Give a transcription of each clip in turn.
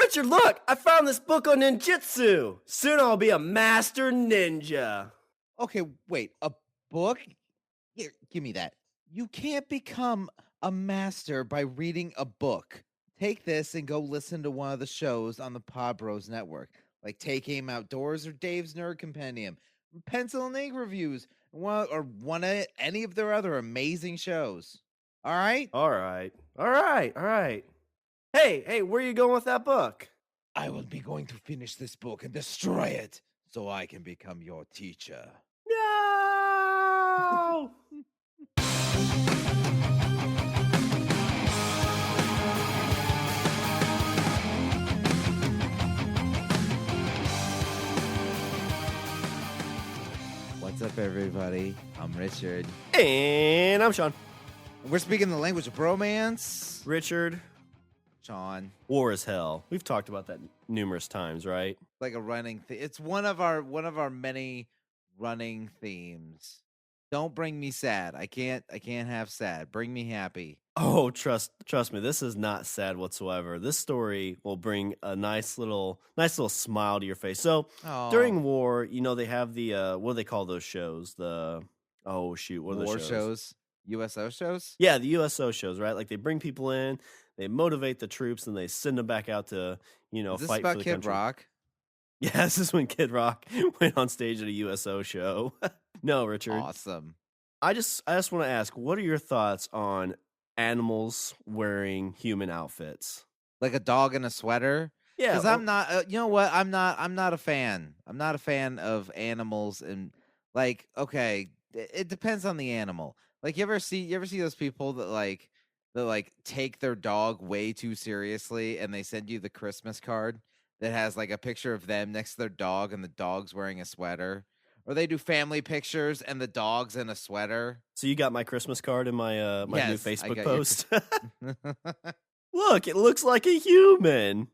Richard, look! I found this book on ninjutsu. Soon I'll be a master ninja. Okay, wait, a book? Here, give me that. You can't become a master by reading a book. Take this and go listen to one of the shows on the Pod Bros Network, like Take Aim Outdoors or Dave's Nerd Compendium, Pencil and Ink Reviews, or one of any of their other amazing shows. All right? All right. Hey, where are you going with that book? I will be going to finish this book and destroy it so I can become your teacher. No! What's up, everybody? I'm Richard. And I'm Sean. We're speaking the language of bromance. Richard, Sean, war is hell. We've talked about that numerous times, right? like a running thing. It's one of our many running themes. Don't bring me sad. I can't have sad. Bring me happy. Oh, trust me, this is not sad whatsoever. This story will bring a nice little smile to your face. So during war, you know, they have the what do they call those shows? What are the war shows? USO shows? Yeah, the USO shows, right? Like they bring people in, they motivate the troops, and they send them back out to, you know, fight for the Kid country. Rock? Yeah, this is when Kid Rock went on stage at a USO show. No, Richard. Awesome. I just want to ask, what are your thoughts on animals wearing human outfits? Like a dog in a sweater? Yeah, because I'm not. You know what? I'm not a fan. I'm not a fan of animals, and like, okay, it depends on the animal. Like, you ever see those people that take their dog way too seriously, and they send you the Christmas card that has like a picture of them next to their dog, and the dog's wearing a sweater, or they do family pictures and the dog's in a sweater. So you got my Christmas card in my my new Yes, Facebook post. Look, it looks like a human.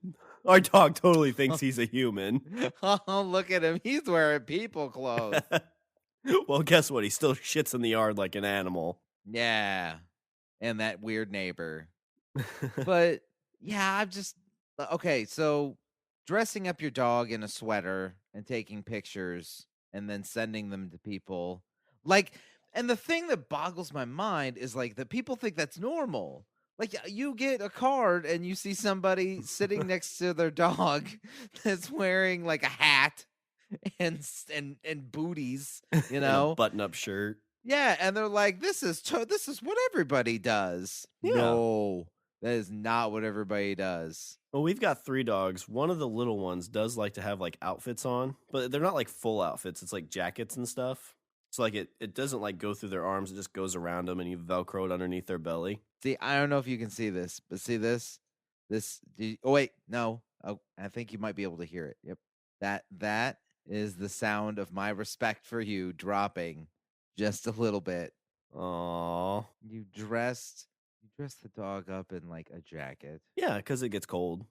Our dog totally thinks he's a human. Oh, look at him. He's wearing people clothes. Well, guess what? He still shits in the yard like an animal. Yeah. And that weird neighbor. But yeah, I'm just okay, so dressing up your dog in a sweater and taking pictures and then sending them to people. Like, and the thing that boggles my mind is like that people think that's normal. Like, you get a card and you see somebody sitting next to their dog that's wearing like a hat and booties, you know, button-up shirt. Yeah, and they're like, this is what everybody does. Yeah. No, that is not what everybody does. Well, we've got 3 dogs. One of the little ones does like to have like outfits on, but they're not like full outfits. It's like jackets and stuff. So like it doesn't like go through their arms. It just goes around them, and you Velcro it underneath their belly. See, I don't know if you can see this, but see this. Oh wait, no. Oh, I think you might be able to hear it. Yep, that is the sound of my respect for you dropping just a little bit. Aww. You dressed the dog up in like a jacket. Yeah, because it gets cold.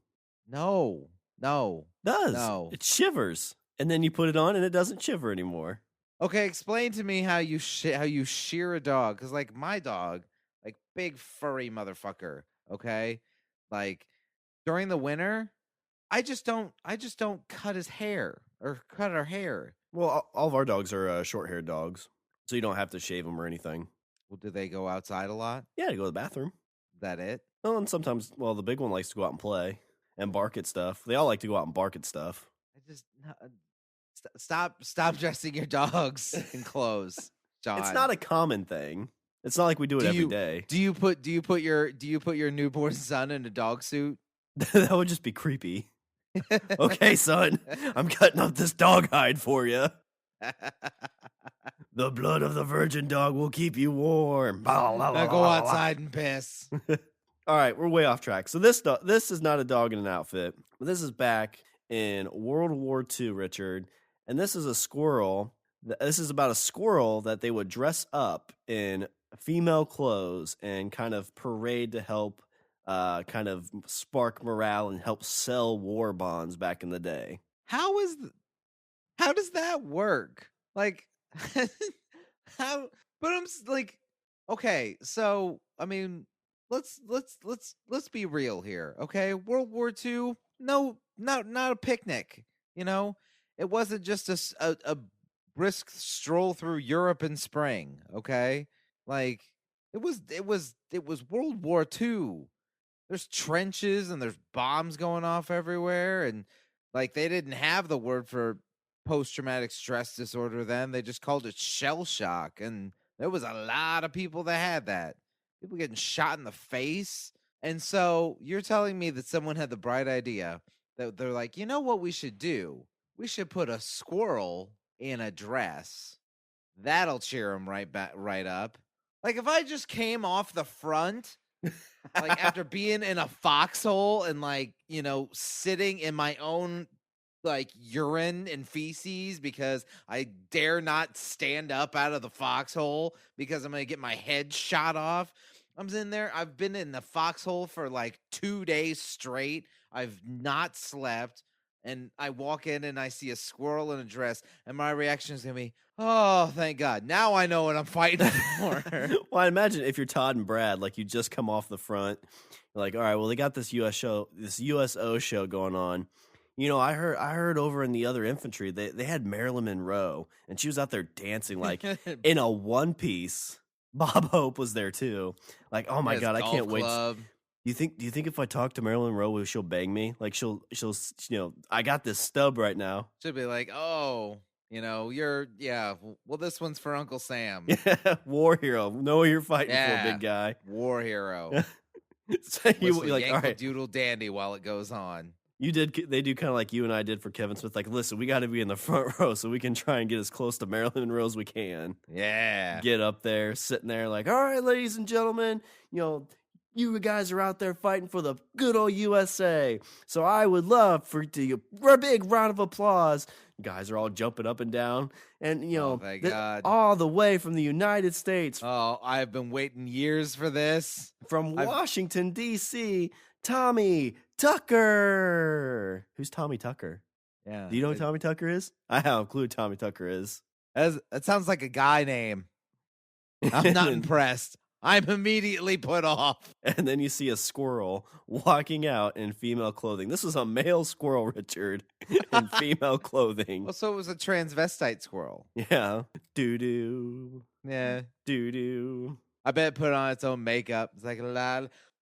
No. It does. No. It shivers, and then you put it on, and it doesn't shiver anymore. Okay, explain to me how you shear a dog, because like my dog, like big furry motherfucker. Okay, like during the winter, I just don't cut his hair or cut her hair. Well, all of our dogs are short-haired dogs, so you don't have to shave them or anything. Well, do they go outside a lot? Yeah, to go to the bathroom. Is that it? Well, and sometimes, the big one likes to go out and play and bark at stuff. They all like to go out and bark at stuff. I just stop dressing your dogs in clothes, John. It's not a common thing. It's not like we do it every day. Do you put your newborn son in a dog suit? That would just be creepy. Okay, son, I'm cutting up this dog hide for you. The blood of the virgin dog will keep you warm. Now go outside and piss. All right, we're way off track. So this is not a dog in an outfit. This is back in World War II, Richard. And this is a squirrel. This is about a squirrel that they would dress up in female clothes and kind of parade to help kind of spark morale and help sell war bonds back in the day. How does that work? Like, how? But I'm like, okay, so I mean, let's be real here, okay? World War II, no, not a picnic. You know, it wasn't just a brisk stroll through Europe in spring. Okay, like it was World War II. There's trenches and there's bombs going off everywhere, and like they didn't have the word for post-traumatic stress disorder then. They just called it shell shock, and there was a lot of people that had that. People getting shot in the face. And so you're telling me that someone had the bright idea that they're like, you know what we should do? We should put a squirrel in a dress. That'll cheer him right up. Like if I just came off the front, like after being in a foxhole and like, you know, sitting in my own like urine and feces because I dare not stand up out of the foxhole because I'm going to get my head shot off. I'm in there. I've been in the foxhole for like 2 days straight. I've not slept. And I walk in and I see a squirrel in a dress. And my reaction is going to be, oh, thank God. Now I know what I'm fighting for. Well, I imagine if you're Todd and Brad, like you just come off the front, you're like, all right, well, they got this USO show going on. You know, I heard over in the other infantry, they had Marilyn Monroe, and she was out there dancing like in a one piece. Bob Hope was there too. Like, oh my God, I can't wait. Do you think if I talk to Marilyn Monroe, she'll bang me? Like she'll you know, I got this stub right now. She'll be like, oh, you know, well, this one's for Uncle Sam. Yeah, war hero. Know what you're fighting for, big guy. War hero. So you're like, all right, doodle dandy while it goes on. They do kind of like you and I did for Kevin Smith. Like, listen, we got to be in the front row so we can try and get as close to Marilyn Monroe as we can. Yeah. Get up there, sitting there like, all right, ladies and gentlemen, you know, you guys are out there fighting for the good old USA. So I would love for a big round of applause. Guys are all jumping up and down. And, you know, thank God. All the way from the United States. Oh, I've been waiting years for this. From Washington, D.C., Tommy Tucker. Who's Tommy Tucker? Yeah. Do you know who Tommy Tucker is? I have a clue who Tommy Tucker is. That sounds like a guy name. I'm not impressed. I'm immediately put off. And then you see a squirrel walking out in female clothing. This was a male squirrel, Richard, in female clothing. Well, so it was a transvestite squirrel. Yeah. Doo-doo. Yeah. Doo-doo. I bet it put on its own makeup. It's like,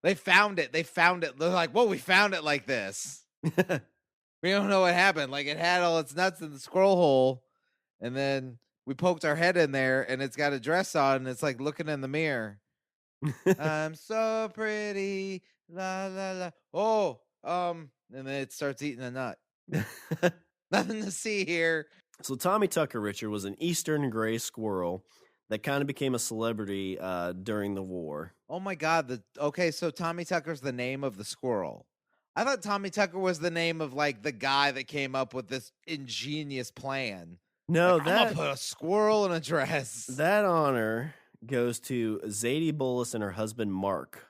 they found it. They're like, whoa, we found it like this. We don't know what happened. Like, it had all its nuts in the squirrel hole. And then we poked our head in there, and it's got a dress on, and it's like looking in the mirror. I'm so pretty. La, la, la. Oh, and then it starts eating a nut. Nothing to see here. So Tommy Tucker, Richard, was an eastern gray squirrel that kind of became a celebrity during the war. Oh my God. Okay, so Tommy Tucker's the name of the squirrel. I thought Tommy Tucker was the name of like the guy that came up with this ingenious plan. No, like, I'm gonna put a squirrel in a dress. That honor goes to Zaidee Bullis and her husband Mark.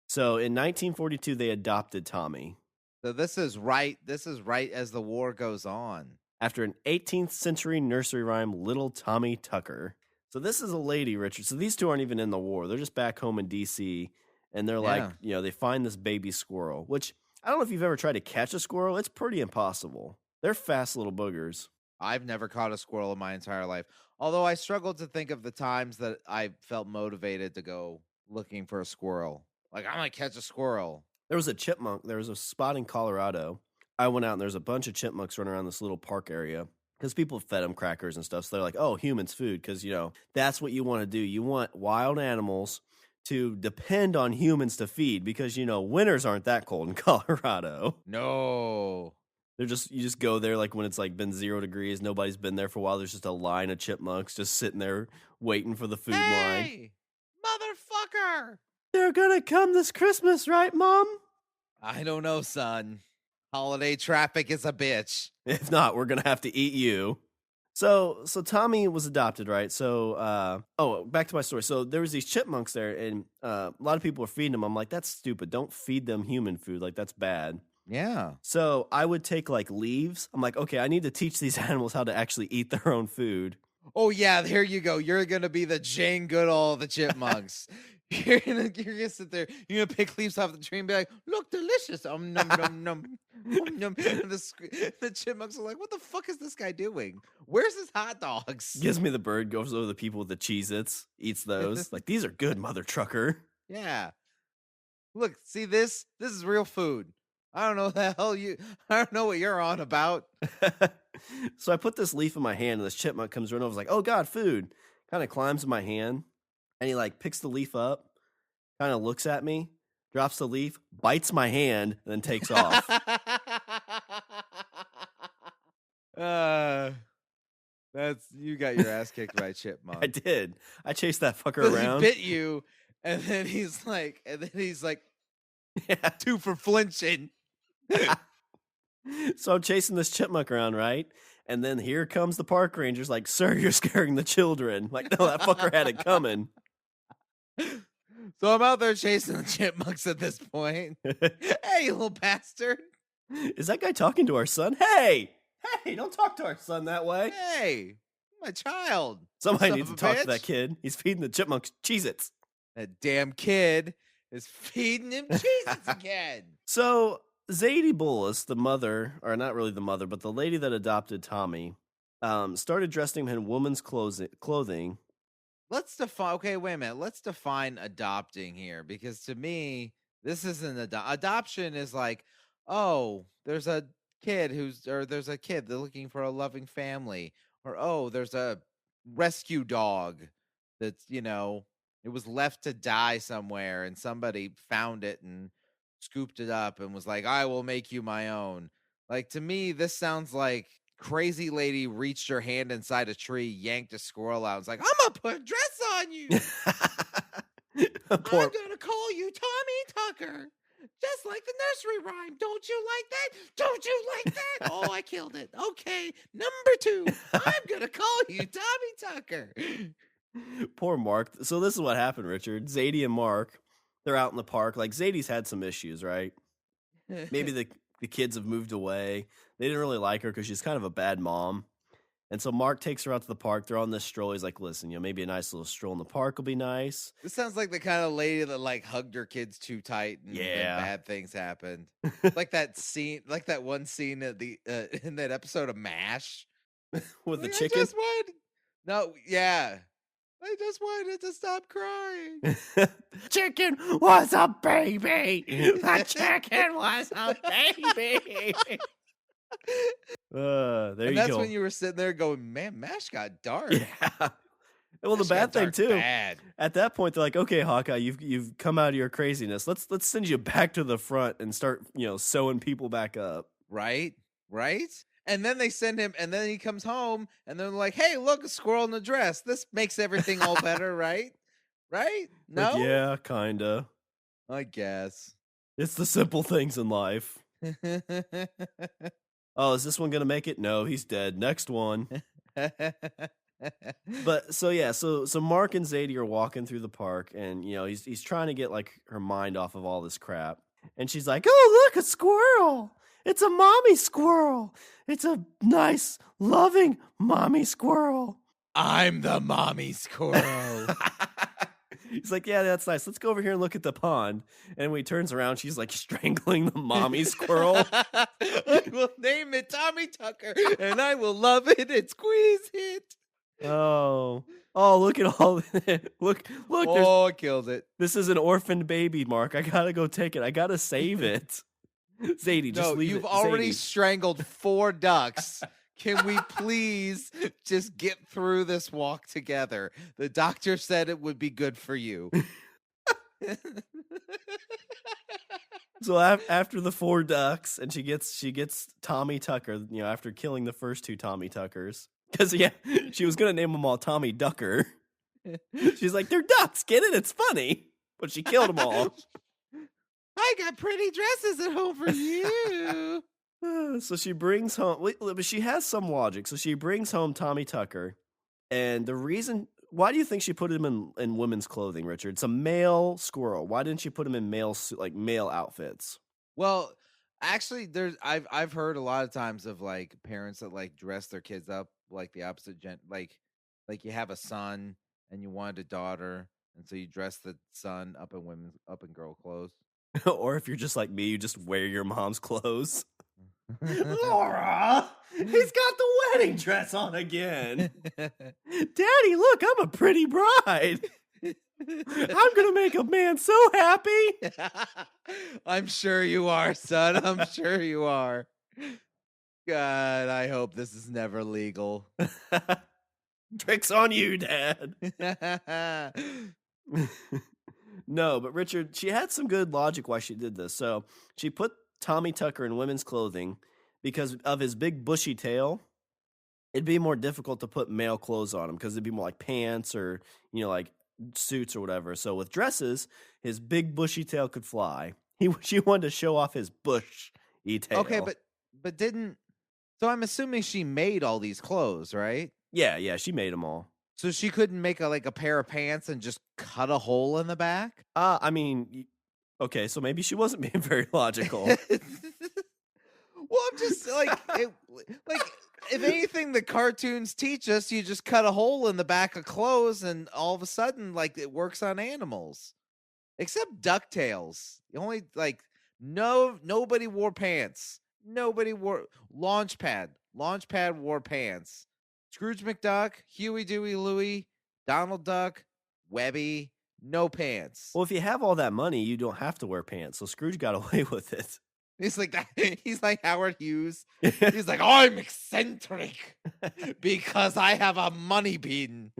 So in 1942, they adopted Tommy. So this is right as the war goes on. After an 18th century nursery rhyme, Little Tommy Tucker. So this is a lady, Richard. So these two aren't even in the war. They're just back home in D.C. And they're like, you know, they find this baby squirrel, which I don't know if you've ever tried to catch a squirrel. It's pretty impossible. They're fast little boogers. I've never caught a squirrel in my entire life. Although I struggled to think of the times that I felt motivated to go looking for a squirrel. Like, I'm going to catch a squirrel. There was a chipmunk. There was a spot in Colorado. I went out and there's a bunch of chipmunks running around this little park area because people fed them crackers and stuff. So they're like, oh, humans food. Because, you know, that's what you want to do. You want wild animals to depend on humans to feed because, you know, winters aren't that cold in Colorado. No. You just go there like when it's like been 0 degrees. Nobody's been there for a while. There's just a line of chipmunks just sitting there waiting for the food line. Hey, motherfucker! They're gonna come this Christmas, right, Mom? I don't know, son. Holiday traffic is a bitch. If not, we're gonna have to eat you. So Tommy was adopted, right? So, back to my story. So there was these chipmunks there, and a lot of people were feeding them. I'm like, that's stupid. Don't feed them human food. Like, that's bad. Yeah. So I would take like leaves. I'm like, okay, I need to teach these animals how to actually eat their own food. Oh yeah, there you go. You're gonna be the Jane Goodall of the chipmunks. You're gonna sit there. You're gonna pick leaves off the tree and be like, "Look delicious!" Num num num. Num. And the chipmunks are like, "What the fuck is this guy doing? Where's his hot dogs?" Gives me the bird, goes over the people with the Cheez-Its, eats those. Like, these are good, mother trucker. Yeah. Look, see this? This is real food. I don't know the hell you. I don't know what you're on about. So I put this leaf in my hand, and this chipmunk comes running over. Like, oh God, food! Kind of climbs in my hand, and he like picks the leaf up, kind of looks at me, drops the leaf, bites my hand, and then takes off. That's you got your ass kicked by a chipmunk. I did. I chased that fucker So around. he bit you, and then he's like, Yeah. 2 for flinching. So I'm chasing this chipmunk around, right? And then here comes the park ranger's like, sir, you're scaring the children. Like, no, that fucker had it coming. So I'm out there chasing the chipmunks at this point. Hey, you little bastard. Is that guy talking to our son? Hey, don't talk to our son that way. Hey, my child. Somebody Son needs of to a talk to bitch. that kid. He's feeding the chipmunks Cheez-Its. That damn kid is feeding him Cheez-Its again. So Zaidee Bullis, the mother, or not really the mother, but the lady that adopted Tommy, started dressing him in woman's clothing. Let's define. Okay, wait a minute. Let's define adopting here, because to me, this isn't adoption. Is like, oh, there's a kid there's a kid they're looking for a loving family, or oh, there's a rescue dog that's it was left to die somewhere, and somebody found it and scooped it up and was like, I will make you my own. Like, to me, this sounds like crazy lady reached her hand inside a tree, yanked a squirrel out, and was like, I'm gonna put a dress on you. I'm gonna call you Tommy Tucker, just like the nursery rhyme. Don't you like that? Don't you like that? Oh, I killed it. Okay, number 2. I'm gonna call you Tommy Tucker. Poor Mark. So this is what happened, Richard. Zaidee and Mark, they're out in the park. Like, Zadie's had some issues, right? Maybe the kids have moved away. They didn't really like her because she's kind of a bad mom. And so Mark takes her out to the park. They're on this stroll. He's like, listen, maybe a nice little stroll in the park will be nice. This sounds like the kind of lady that like hugged her kids too tight and then bad things happened. Like that scene, like that one scene at the in that episode of MASH with the chicken. I just wanted to stop crying. Chicken was a baby. The chicken was a baby. There and you that's go. when you were sitting there going, man, MASH got dark. Yeah. Well, the bad thing too. At that point, they're like, "Okay, Hawkeye, you've come out of your craziness. Let's send you back to the front and start, sewing people back up." Right. And then they send him, and then he comes home, and they're like, "Hey, look, a squirrel in a dress. This makes everything all better, right? Right? No? Like, yeah, kinda. I guess it's the simple things in life. Oh, is this one gonna make it? No, he's dead. Next one. But so Mark and Zaidee are walking through the park, and he's trying to get like her mind off of all this crap, and she's like, "Oh, look, a squirrel! It's a mommy squirrel! It's a nice, loving mommy squirrel." I'm the mommy squirrel. He's like, "Yeah, that's nice. Let's go over here and look at the pond." And when he turns around, she's like strangling the mommy squirrel. I will name it Tommy Tucker, and I will love it and squeeze it. Oh, look at all look. Oh, I killed it. This is an orphaned baby, Mark. I gotta go take it. I gotta save it. Zaidee, just leave it. You've already Zaidee. strangled 4 ducks. Can we please just get through this walk together? The doctor said it would be good for you. So after the 4 ducks, and she gets Tommy Tucker, after killing the first 2 Tommy Tuckers. Because, she was going to name them all Tommy Ducker. She's like, they're ducks, get it? It's funny. But she killed them all. I got pretty dresses at home for you. So she brings home, but she has some logic. So she brings home Tommy Tucker. And the reason, why do you think she put him in women's clothing, Richard? It's a male squirrel. Why didn't she put him in male outfits? Well, actually, I've heard a lot of times of like parents that like dress their kids up like the opposite like you have a son and you wanted a daughter, And so you dress the son up in girl clothes. Or if you're just like me, you just wear your mom's clothes. Laura, he's got the wedding dress on again. Daddy, look, I'm a pretty bride. I'm gonna make a man so happy. I'm sure you are, son. I'm sure you are. God, I hope this is never legal. Trick's on you, Dad. No, but Richard, she had some good logic why she did this. So she put Tommy Tucker in women's clothing because of his big bushy tail. It'd be more difficult to put male clothes on him because it'd be more like pants or, like suits or whatever. So with dresses, his big bushy tail could fly. She wanted to show off his bushy tail. Okay, but didn't. So I'm assuming she made all these clothes, right? Yeah, she made them all. So she couldn't make a pair of pants and just cut a hole in the back? I mean, okay, so maybe she wasn't being very logical. Well, I'm just if anything the cartoons teach us, you just cut a hole in the back of clothes and all of a sudden it works on animals. Except DuckTales. Only nobody wore pants. Nobody wore Launchpad. Launchpad wore pants. Scrooge McDuck, Huey, Dewey, Louie, Donald Duck, Webby, no pants. Well, if you have all that money, you don't have to wear pants. So Scrooge got away with it. He's like that. He's like Howard Hughes. He's like, I'm eccentric because I have a money bean.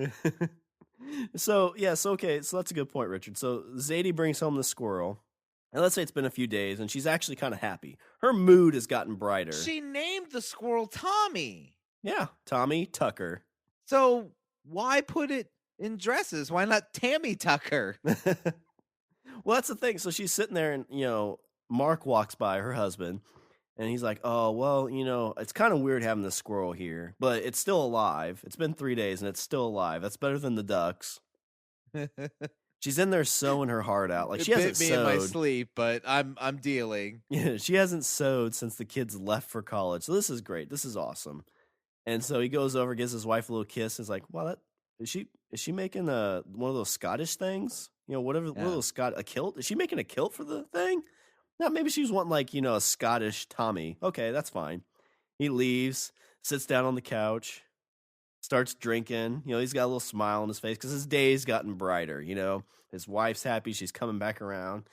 So okay. So that's a good point, Richard. So Zaidee brings home the squirrel. And let's say it's been a few days and she's actually kind of happy. Her mood has gotten brighter. She named the squirrel Tommy. Yeah, Tommy Tucker. So why put it in dresses? Why not Tammy Tucker? Well, that's the thing. So she's sitting there and, Mark walks by, her husband, and he's like, oh, well, it's kind of weird having this squirrel here, but it's still alive. It's been 3 days and it's still alive. That's better than the ducks. She's in there sewing her heart out. Like, she hasn't bit me sewed in my sleep, but I'm dealing. Yeah, she hasn't sewed since the kids left for college. So this is great. This is awesome. And so he goes over, gives his wife a little kiss. And is like, "Wow, is she making one of those Scottish things? Whatever. One of those a kilt? Is she making a kilt for the thing? No, maybe she was wanting a Scottish Tommy. Okay, that's fine." He leaves, sits down on the couch, starts drinking. He's got a little smile on his face because his day's gotten brighter. His wife's happy. She's coming back around.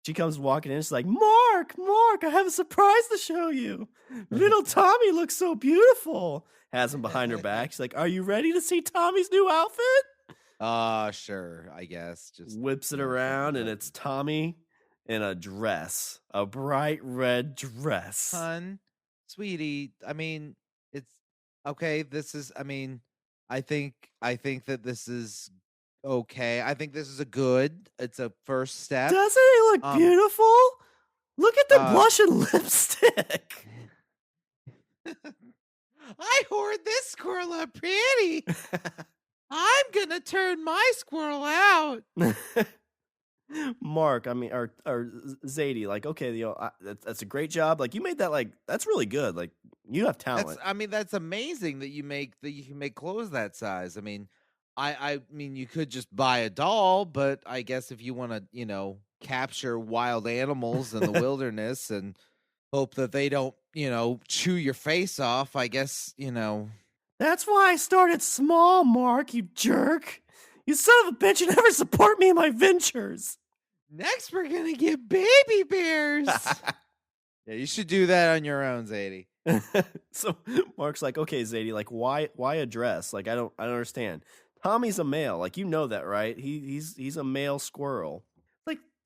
She comes walking in. She's like, Mark, I have a surprise to show you. Little Tommy looks so beautiful. Has him behind her back. She's like, are you ready to see Tommy's new outfit? Sure, I guess. Just whips it around, and it's Tommy in a dress, a bright red dress. Son, sweetie, I mean, it's okay. I think that this is okay. I think this is it's a first step. Doesn't he look beautiful? Look at the blush and lipstick. I hoard this squirrel up pretty. I'm gonna turn my squirrel out. Mark, or Zaidee, okay, that's a great job. You made that, that's really good. You have talent. That's amazing that you can make clothes that size. I mean, you could just buy a doll, but I guess if you want to, capture wild animals in the wilderness and hope that they don't, chew your face off, I guess, That's why I started small, Mark, you jerk. You son of a bitch, you never support me in my ventures. Next, we're going to get baby bears. Yeah, you should do that on your own, Zaidee. So Mark's like, okay, Zaidee, why a dress? I don't understand. Tommy's a male, you know that, right? He's a male squirrel.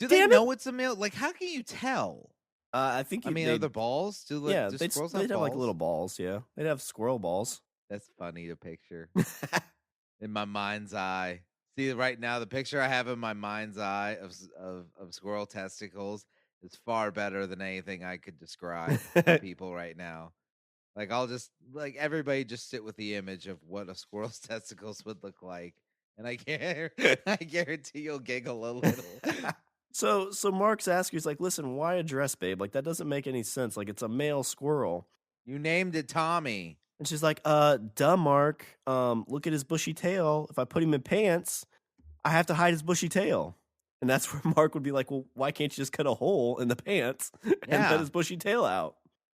Do they know it's a male? How can you tell? I think. Are the balls? They'd squirrels have balls? little balls. Yeah, they'd have squirrel balls. That's funny to picture in my mind's eye. See, right now, the picture I have in my mind's eye of squirrel testicles is far better than anything I could describe to people right now. I'll just everybody just sit with the image of what a squirrel's testicles would look like, and I guarantee you'll giggle a little. So Mark's asking, he's like, listen, why a dress, babe? That doesn't make any sense. It's a male squirrel. You named it Tommy. And she's like, duh, Mark. Look at his bushy tail. If I put him in pants, I have to hide his bushy tail. And that's where Mark would be like, well, why can't you just cut a hole in the pants and let Yeah. his bushy tail out?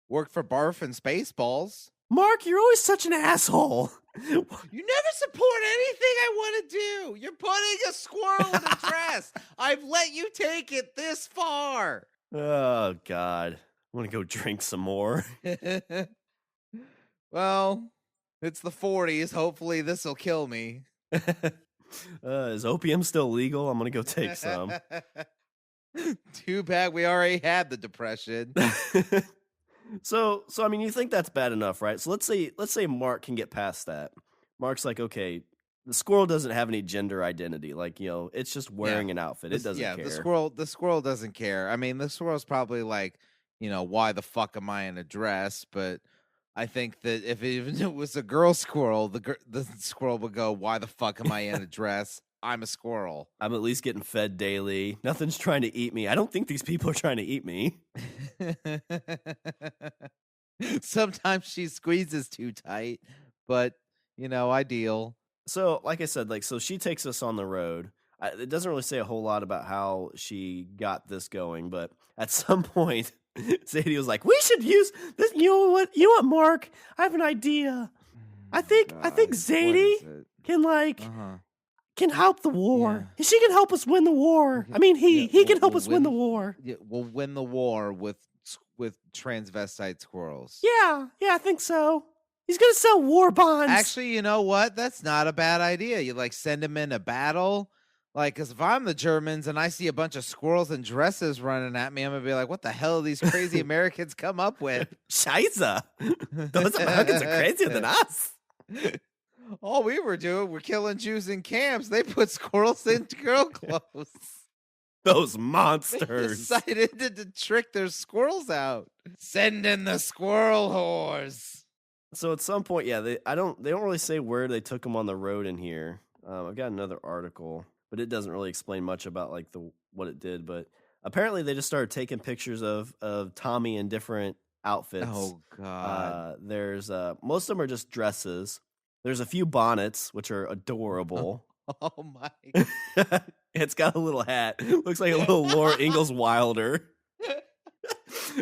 Worked for Barf and Spaceballs. Mark, you're always such an asshole. You never support anything I want to do. You're putting a squirrel in a dress. I've let you take it this far. Oh, God. I want to go drink some more. Well, it's the 40s. Hopefully this will kill me. Is opium still legal? I'm going to go take some. Too bad we already had the depression. So I mean, you think that's bad enough, right? So let's say Mark can get past that. Mark's like, okay, the squirrel doesn't have any gender identity. Like, it's just wearing an outfit. It doesn't care. The squirrel doesn't care. I mean, the squirrel's probably like, why the fuck am I in a dress? But I think that if it was a girl squirrel, the squirrel would go, why the fuck am I in a dress? I'm a squirrel. I'm at least getting fed daily. Nothing's trying to eat me. I don't think these people are trying to eat me. Sometimes she squeezes too tight, but ideal. So, like I said, so she takes us on the road. It doesn't really say a whole lot about how she got this going, but at some point, Zaidee was like, "We should use this." You know what? Mark? I have an idea. I think Zaidee can help the war. Yeah. She can help us win the war. I mean, he can help us win the war. Yeah, we'll win the war with transvestite squirrels. Yeah, I think so. He's gonna sell war bonds. Actually, you know what? That's not a bad idea. You send him in a battle. Because if I'm the Germans and I see a bunch of squirrels in dresses running at me, I'm gonna be like, "What the hell are these crazy Americans come up with?" Scheiße! Those Americans are crazier than us. All we were doing, we're killing Jews in camps. They put squirrels in girl clothes. Those monsters. They decided to trick their squirrels out. Send in the squirrel whores. So at some point, they don't really say where they took them on the road in here. I've got another article, but it doesn't really explain much about what it did. But apparently, they just started taking pictures of Tommy in different outfits. Oh God! There's most of them are just dresses. There's a few bonnets, which are adorable. Oh my! It's got a little hat. Looks like a little Laura Ingalls Wilder.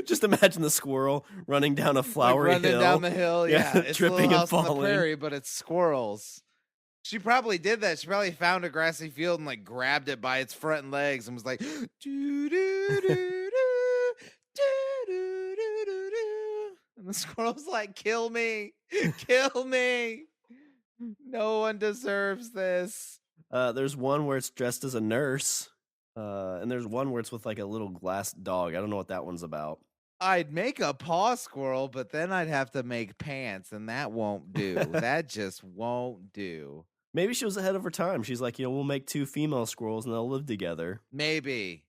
Just imagine the squirrel running down a flowery hill. Running down the hill, yeah. It's tripping Little and House on falling. the Prairie, but it's squirrels. She probably did that. She probably found a grassy field and grabbed it by its front legs and was like, doo doo doo doo doo doo doo doo doo. And the squirrel's like, kill me, kill me. No one deserves this. There's one where it's dressed as a nurse. And there's one where it's with a little glass dog. I don't know what that one's about. I'd make a paw squirrel, but then I'd have to make pants, and that won't do. That just won't do. Maybe she was ahead of her time. She's like, we'll make 2 female squirrels and they'll live together. Maybe.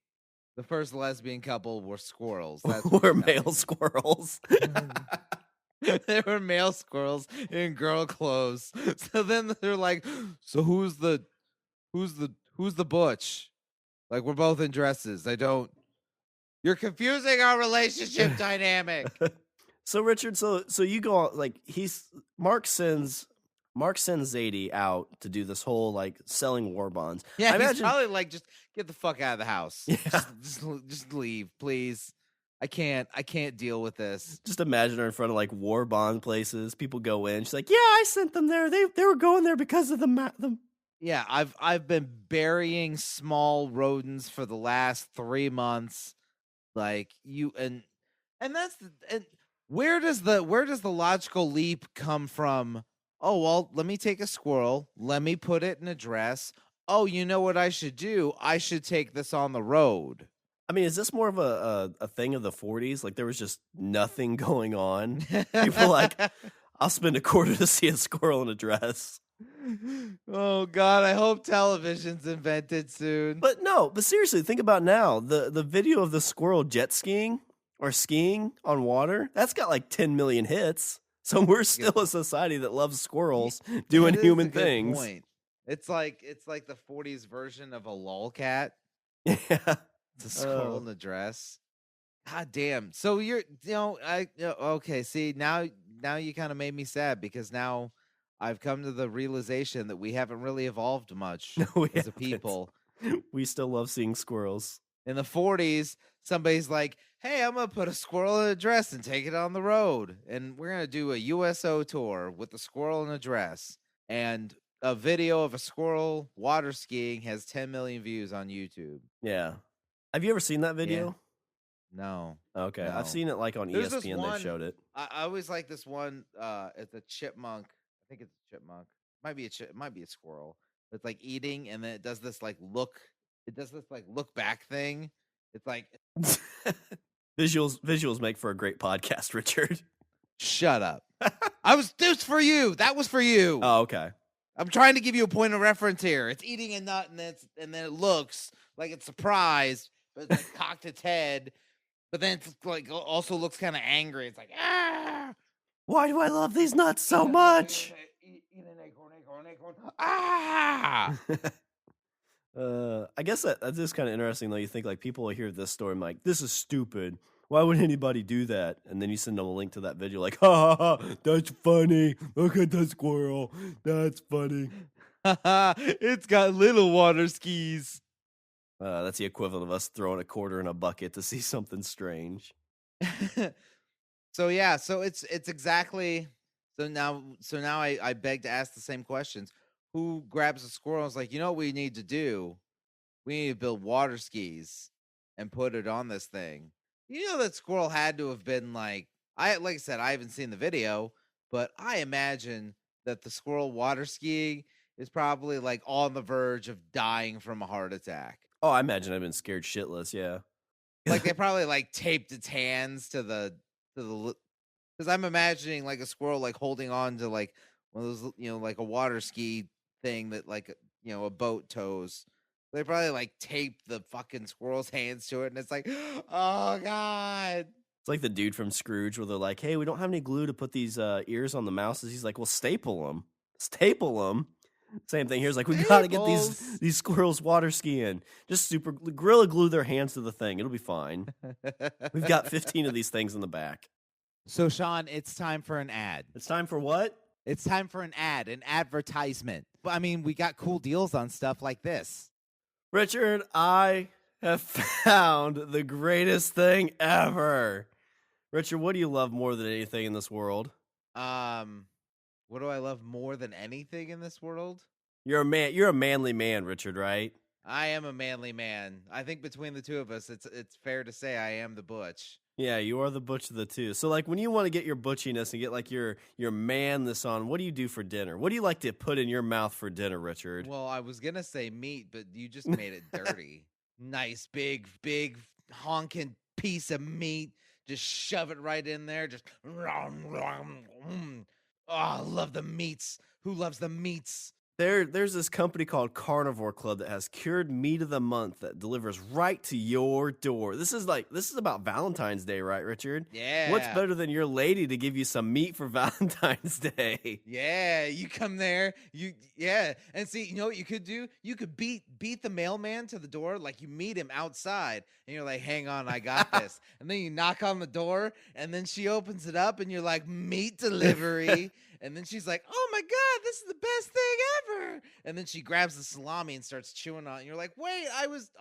The first lesbian couple were squirrels. We're male squirrels. They were male squirrels in girl clothes. So then they're like, so who's the butch? We're both in dresses. You're confusing our relationship dynamic. So Richard, so you go Mark sends Zaidee out to do this whole selling war bonds. Yeah, I he's probably just get the fuck out of the house. Yeah. Just leave, please. I can't deal with this. Just imagine her in front of war bond places. People go in. She's like, "Yeah, I sent them there. They were going there because of the." Yeah, I've been burying small rodents for the last 3 months. And that's where does the logical leap come from? Oh, well, let me take a squirrel, let me put it in a dress. Oh, you know what I should do? I should take this on the road. I mean, is this more of a thing of the 40s? There was just nothing going on. People I'll spend a quarter to see a squirrel in a dress. Oh God, I hope television's invented soon. But seriously, think about now. The video of the squirrel jet skiing or skiing on water, that's got 10 million hits. So we're still a society that loves squirrels doing human things. Point. It's like the 40s version of a lolcat. Yeah. It's a squirrel in a dress. God damn. So okay, see, now you kind of made me sad because now I've come to the realization that we haven't really evolved much No, we as a haven't. people. We still love seeing squirrels. In the 40s, somebody's like, hey, I'm going to put a squirrel in a dress and take it on the road. And we're going to do a USO tour with the squirrel in a dress. And a video of a squirrel water skiing has 10 million views on YouTube. Yeah. Have you ever seen that video? Yeah. No. Okay. No. I've seen it like on There's this ESPN. one, They've showed it. I always like this one. It's a chipmunk. I think it's a chipmunk. Might be might be a squirrel. It's like eating, and then it does this like look. It does this like look back thing. It's like Visuals make for a great podcast, Richard. shut up. This for you. That was for you. Oh, okay. I'm trying to give you a point of reference here. It's eating a nut, and then it looks like it's surprised, but it's like cocked its head. But then it's like also looks kind of angry. It's like, ah! Why do I love these nuts so much? Eat an acorn. Ah! I guess that's just kind of interesting, though. You think like people will hear this story and like, this is stupid. Why would anybody do that? And then you send them a link to that video, like, ha ha ha, that's funny. Look at the squirrel. That's funny. It's got little water skis. That's the equivalent of us throwing a quarter in a bucket to see something strange. So yeah, so it's exactly so now I beg to ask the same questions. Who grabs a squirrel and is like, you know what we need to do? We need to build water skis and put it on this thing. You know that squirrel had to have been like I said, I haven't seen the video, but I imagine that the squirrel water skiing is probably like on the verge of dying from a heart attack. Oh, I imagine I've been scared shitless, yeah. Like they probably like taped its hands to the because I'm imagining like a squirrel like holding on to like one of those, you know, like a water ski thing that like, you know, a boat tows. They probably like taped the fucking squirrel's hands to it, and it's like, oh god. It's like the dude from Scrooge where they're like, hey, we don't have any glue to put these ears on the mouses. He's like, well, staple them. Staple them. Same thing here. It's like, we got to get these squirrels water skiing. Just super Gorilla glue their hands to the thing. It'll be fine. We've got 15 of these things in the back. So, Sean, it's time for an ad. It's time for what? It's time for an advertisement. But I mean, we got cool deals on stuff like this. Richard, I have found the greatest thing ever. Richard, what do you love more than anything in this world? What do I love more than anything in this world? You're a man. You're a manly man, Richard, right? I am a manly man. I think between the two of us, it's fair to say I am the butch. Yeah, you are the butch of the two. So, like, when you want to get your butchiness and get like your manness on, what do you do for dinner? What do you like to put in your mouth for dinner, Richard? Well, I was gonna say meat, but you just made it dirty. Nice, big honking piece of meat. Just shove it right in there. Just Oh, I love the meats. Who loves the meats? There's this company called Carnivore Club that has cured meat of the month that delivers right to your door. This is about Valentine's Day, right, Richard? Yeah. What's better than your lady to give you some meat for Valentine's Day? Yeah, you come there, and see, you know what you could do? You could beat the mailman to the door, like you meet him outside, and you're like, hang on, I got this. And then you knock on the door, and then she opens it up, and you're like, meat delivery. And then she's like, oh my God, this is the best thing ever. And then she grabs the salami and starts chewing on it. And you're like, wait,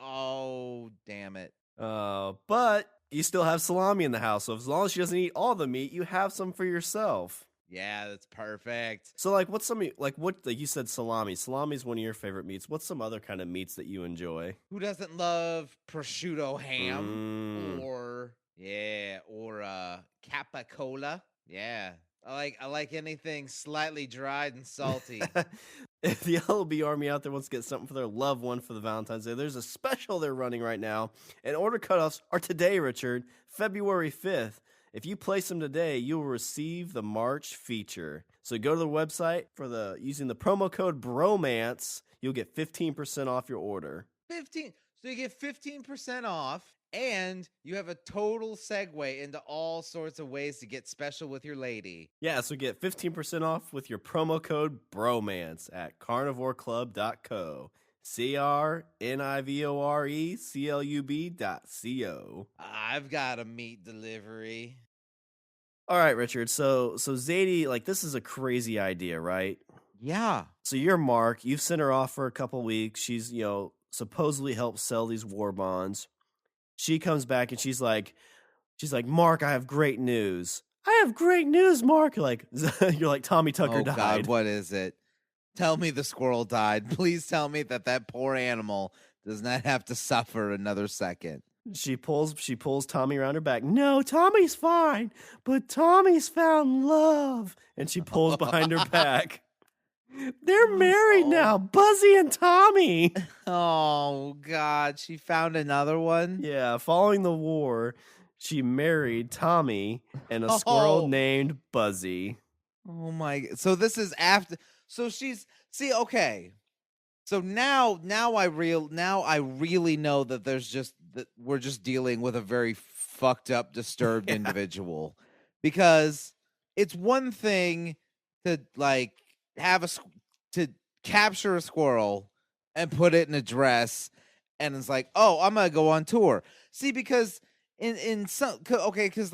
oh, damn it. But you still have salami in the house. So as long as she doesn't eat all the meat, you have some for yourself. Yeah, that's perfect. So like like you said salami. Salami is one of your favorite meats. What's some other kind of meats that you enjoy? Who doesn't love prosciutto ham or capicola? Yeah. I like anything slightly dried and salty. If the LB Army out there wants to get something for their loved one for the Valentine's Day, there's a special they're running right now. And order cutoffs are today, Richard, February 5th. If you place them today, you will receive the March feature. So go to the website using the promo code BROMANCE, you'll get 15% off your order. 15. So you get 15% off. And you have a total segue into all sorts of ways to get special with your lady. Yeah, so get 15% off with your promo code BROMANCE at carnivoreclub.co. CRNIVORECLUB.co. I've got a meat delivery. All right, Richard. So Zaidee, like, this is a crazy idea, right? Yeah. So you're Mark. You've sent her off for a couple weeks. She's, supposedly helped sell these war bonds. She comes back and she's like, Mark, I have great news. I have great news, Mark. You're like, Tommy Tucker Oh God, died. what is it? Tell me the squirrel died. Please tell me that poor animal does not have to suffer another second. She pulls Tommy around her back. No, Tommy's fine, but Tommy's found love. And she pulls behind her back. They're married now, Buzzy and Tommy. Oh God, she found another one. Yeah, following the war, she married Tommy and a squirrel named Buzzy. Oh my! So this is after. So okay. So now I really know that we're just dealing with a very fucked up, disturbed individual, because it's one thing to like to capture a squirrel and put it in a dress, and it's like, oh, I'm gonna go on tour. See, because in some because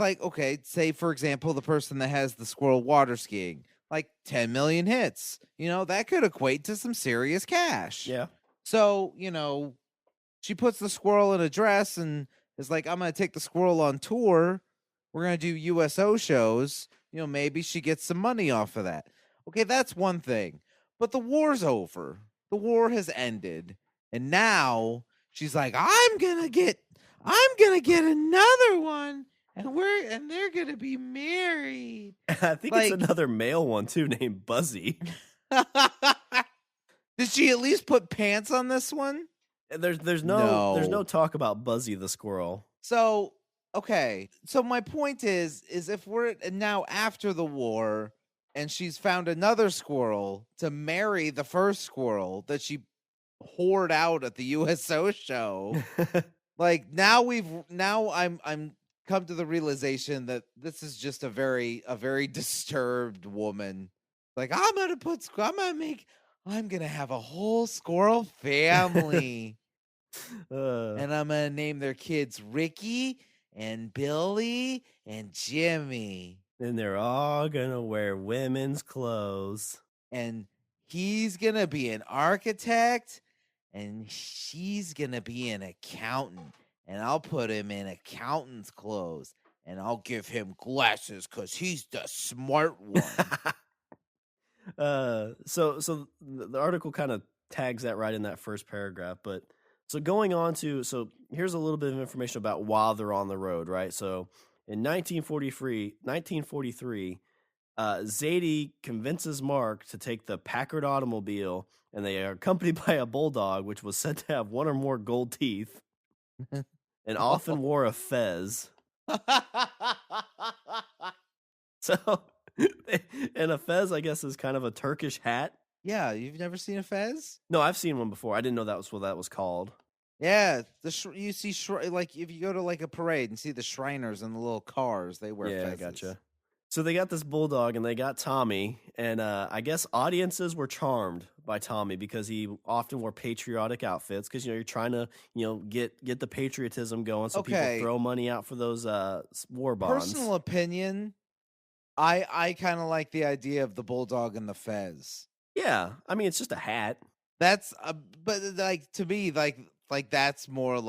say for example the person that has the squirrel water skiing, like 10 million hits, that could equate to some serious cash. Yeah. So, she puts the squirrel in a dress and is like, I'm going to take the squirrel on tour. We're going to do USO shows. Maybe she gets some money off of that. Okay, that's one thing. But the war's over. The war has ended. And now she's like, I'm going to get another one. And they're gonna be married. I think it's another male one too, named Buzzy. Did she at least put pants on this one? There's no talk about Buzzy the squirrel. So okay. So my point is if we're now after the war and she's found another squirrel to marry the first squirrel that she whored out at the USO show, like I'm come to the realization that this is just a very disturbed woman. Like, I'm gonna have a whole squirrel family. And I'm gonna name their kids Ricky and Billy and Jimmy. And they're all gonna wear women's clothes. And he's gonna be an architect and she's gonna be an accountant. And I'll put him in accountant's clothes, and I'll give him glasses because he's the smart one. So the article kind of tags that right in that first paragraph. But so going on to, so here's a little bit of information about while they're on the road, right? So in 1943, Zaidee convinces Mark to take the Packard automobile, and they are accompanied by a bulldog, which was said to have one or more gold teeth. And often wore a fez. So, and a fez, I guess, is kind of a Turkish hat. Yeah, you've never seen a fez? No, I've seen one before. I didn't know that was what that was called. Yeah, you see, like if you go to like a parade and see the Shriners in the little cars, they wear fezes. Yeah, gotcha. So they got this bulldog and they got Tommy, and I guess audiences were charmed by Tommy because he often wore patriotic outfits because you're trying to get the patriotism going, so people throw money out for those war bonds. Personal opinion, I kind of like the idea of the bulldog and the fez. Yeah, I mean it's just a hat. That's but like to me like that's more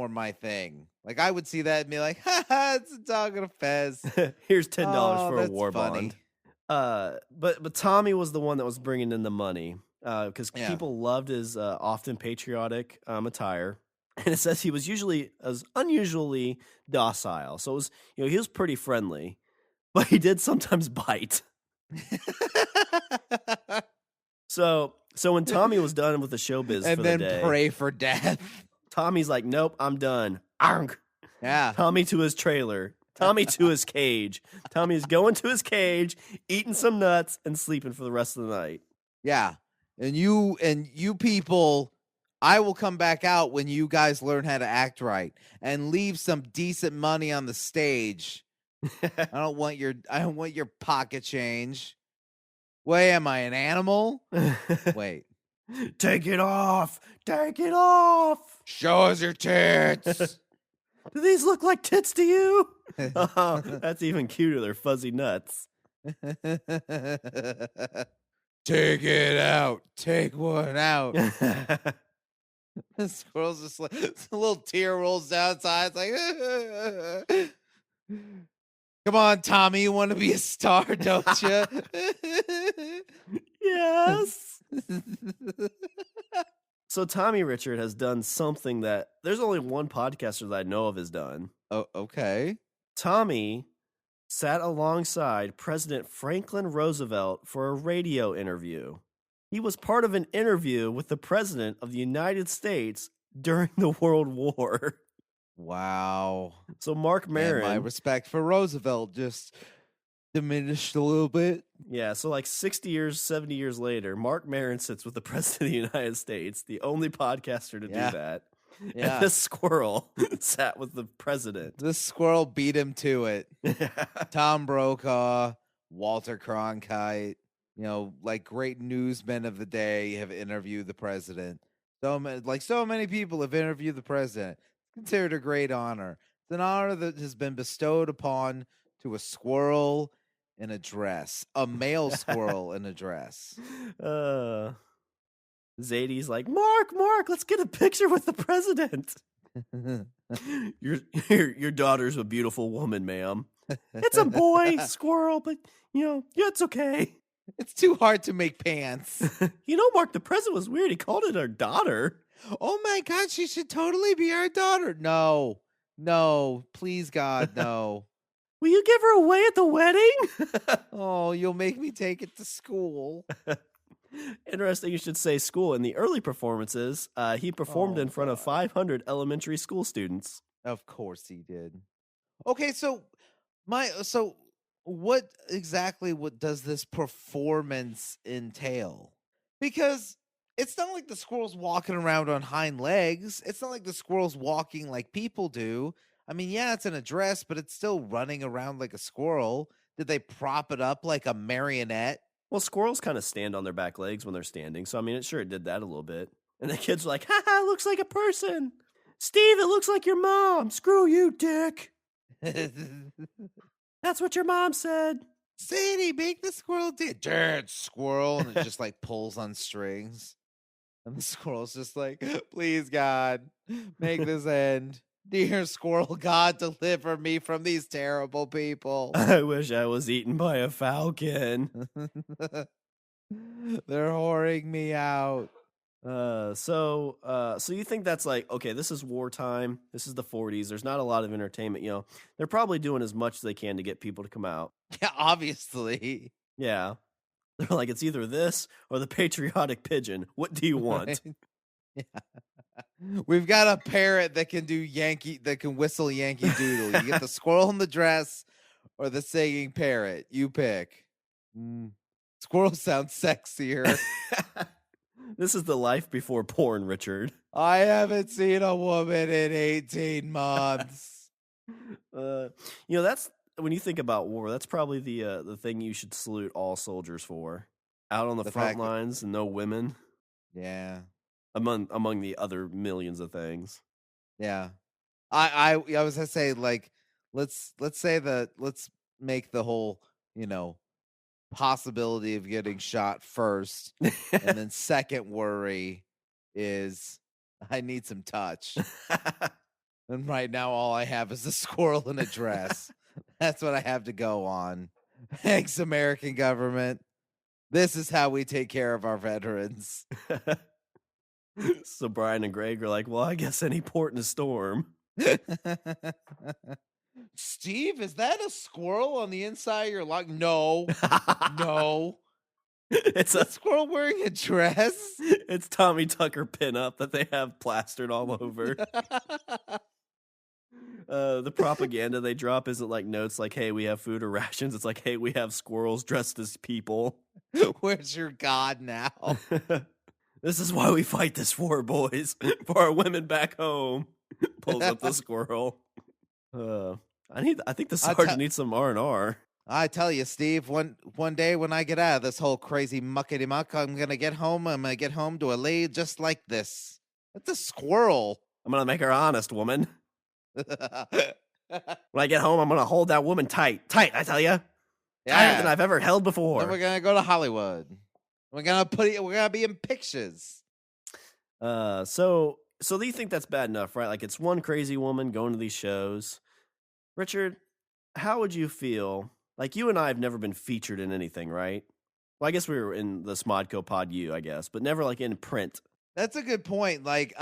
my thing. Like I would see that and be like, ha, it's a dog and a fez. Here's $10 for a war bond. But Tommy was the one that was bringing in the money because people loved his often patriotic attire. And it says he was unusually docile. So it was, he was pretty friendly, but he did sometimes bite. So when Tommy was done with the showbiz and for then the day, pray for death. Tommy's like, nope, I'm done. Arrgh. Yeah. Tommy to his trailer. Tommy to his cage. Tommy's going to his cage, eating some nuts, and sleeping for the rest of the night. Yeah. And you people, I will come back out when you guys learn how to act right and leave some decent money on the stage. I don't want your pocket change. Wait, am I an animal? Wait. Take it off. Take it off. Show us your tits. Do these look like tits to you? Oh, that's even cuter. They're fuzzy nuts. Take it out. Take one out. The squirrel's just like a little tear rolls down his eyes, like, come on, Tommy, you want to be a star, don't you? Yes. So Tommy Richard has done something that there's only one podcaster that I know of has done. Oh, okay. Tommy sat alongside President Franklin Roosevelt for a radio interview. He was part of an interview with the President of the United States during the World War. Wow. So Mark Maron. And my respect for Roosevelt just diminished a little bit. Yeah, so like 60 years, 70 years later, Mark Maron sits with the President of the United States, the only podcaster to do that. Yeah. And this squirrel sat with the president. This squirrel beat him to it. Tom Brokaw, Walter Cronkite, like great newsmen of the day have interviewed the president. So many people have interviewed the president. It's considered a great honor. It's an honor that has been bestowed upon to a squirrel in a dress, a male squirrel in a dress. Zaidee's like, Mark, let's get a picture with the president. Your daughter's a beautiful woman, ma'am. It's a boy, squirrel, but yeah, it's okay. It's too hard to make pants. Mark, the president was weird. He called it our daughter. Oh my God, she should totally be our daughter. No, please God, no. Will you give her away at the wedding? Oh, you'll make me take it to school. Interesting you should say school. In the early performances, he performed in front of 500 elementary school students. Of course he did. Okay, so what exactly does this performance entail? Because it's not like the squirrel's walking around on hind legs. It's not like the squirrel's walking like people do. I mean, yeah, it's in a dress, but it's still running around like a squirrel. Did they prop it up like a marionette? Well, squirrels kind of stand on their back legs when they're standing. So, I mean, it did that a little bit. And the kids were like, haha, it looks like a person. Steve, it looks like your mom. Screw you, dick. That's what your mom said. Zaidee, make the squirrel dance, squirrel. And it just like pulls on strings. And the squirrel's just like, please, God, make this end. Dear squirrel God, deliver me from these terrible people. I wish I was eaten by a falcon. They're whoring me out. So you think that's like, okay, this is wartime. This is the 40s. There's not a lot of entertainment. They're probably doing as much as they can to get people to come out. Yeah, obviously. Yeah. They're like, it's either this or the patriotic pigeon. What do you want? Right? Yeah. We've got a parrot that can whistle Yankee Doodle. You get the squirrel in the dress or the singing parrot. You pick. Squirrel sounds sexier. This is the life before porn, Richard. I haven't seen a woman in 18 months. That's when you think about war, that's probably the thing you should salute all soldiers for. Out on the front lines and no women. Yeah. Among the other millions of things. Yeah. I was gonna say, like, let's make the whole, possibility of getting shot first. And then second worry is I need some touch. And right now all I have is a squirrel in a dress. That's what I have to go on. Thanks, American government. This is how we take care of our veterans. So Brian and Greg are like, well, I guess any port in a storm. Steve, is that a squirrel on the inside of your log? No. No. It's a squirrel wearing a dress? It's Tommy Tucker pinup that they have plastered all over. The propaganda they drop isn't like notes like, hey, we have food or rations. It's like, hey, we have squirrels dressed as people. Where's your God now? This is why we fight this war, boys. For our women back home. Pulls up the squirrel. I think the sergeant needs some R&R. I tell you, Steve, one day when I get out of this whole crazy muckety muck, I'm gonna get home to a lady just like this. It's a squirrel. I'm gonna make her honest, woman. When I get home, I'm gonna hold that woman tight, I tell you, tighter than I've ever held before. Then we're gonna go to Hollywood. We're gonna be in pictures. So do you think that's bad enough, right? Like it's one crazy woman going to these shows. Richard, how would you feel? Like you and I have never been featured in anything, right? Well, I guess we were in the Smodco Pod U, I guess, but never like in print. That's a good point. Like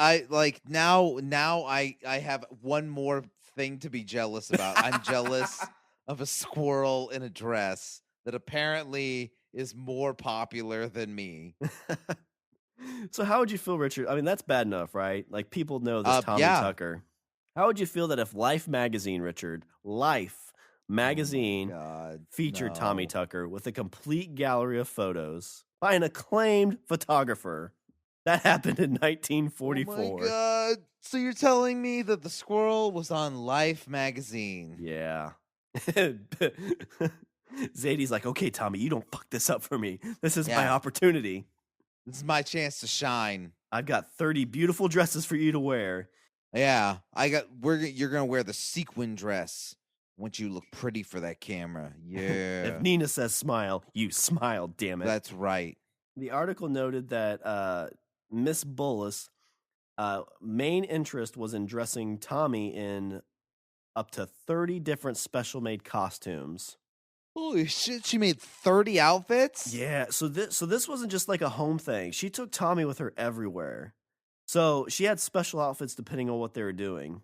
now I have one more thing to be jealous about. I'm jealous of a squirrel in a dress that apparently is more popular than me. So how would you feel, Richard? I mean, that's bad enough, right? Like people know this Tommy Tucker. How would you feel that if Life magazine, Richard, Life magazine featured Tommy Tucker with a complete gallery of photos by an acclaimed photographer? That happened in 1944. Oh my God. So you're telling me that the squirrel was on Life magazine? Yeah. Zaidee's like, okay, Tommy, you don't fuck this up for me. This is my opportunity. This is my chance to shine. I've got 30 beautiful dresses for you to wear. Yeah, you're gonna wear the sequin dress. Once you look pretty for that camera. Yeah. If Nina says smile, you smile, damn it. That's right. The article noted that Miss Bullis' main interest was in dressing Tommy in up to 30 different special-made costumes. Holy shit, she made 30 outfits? Yeah, so this wasn't just like a home thing. She took Tommy with her everywhere. So she had special outfits depending on what they were doing.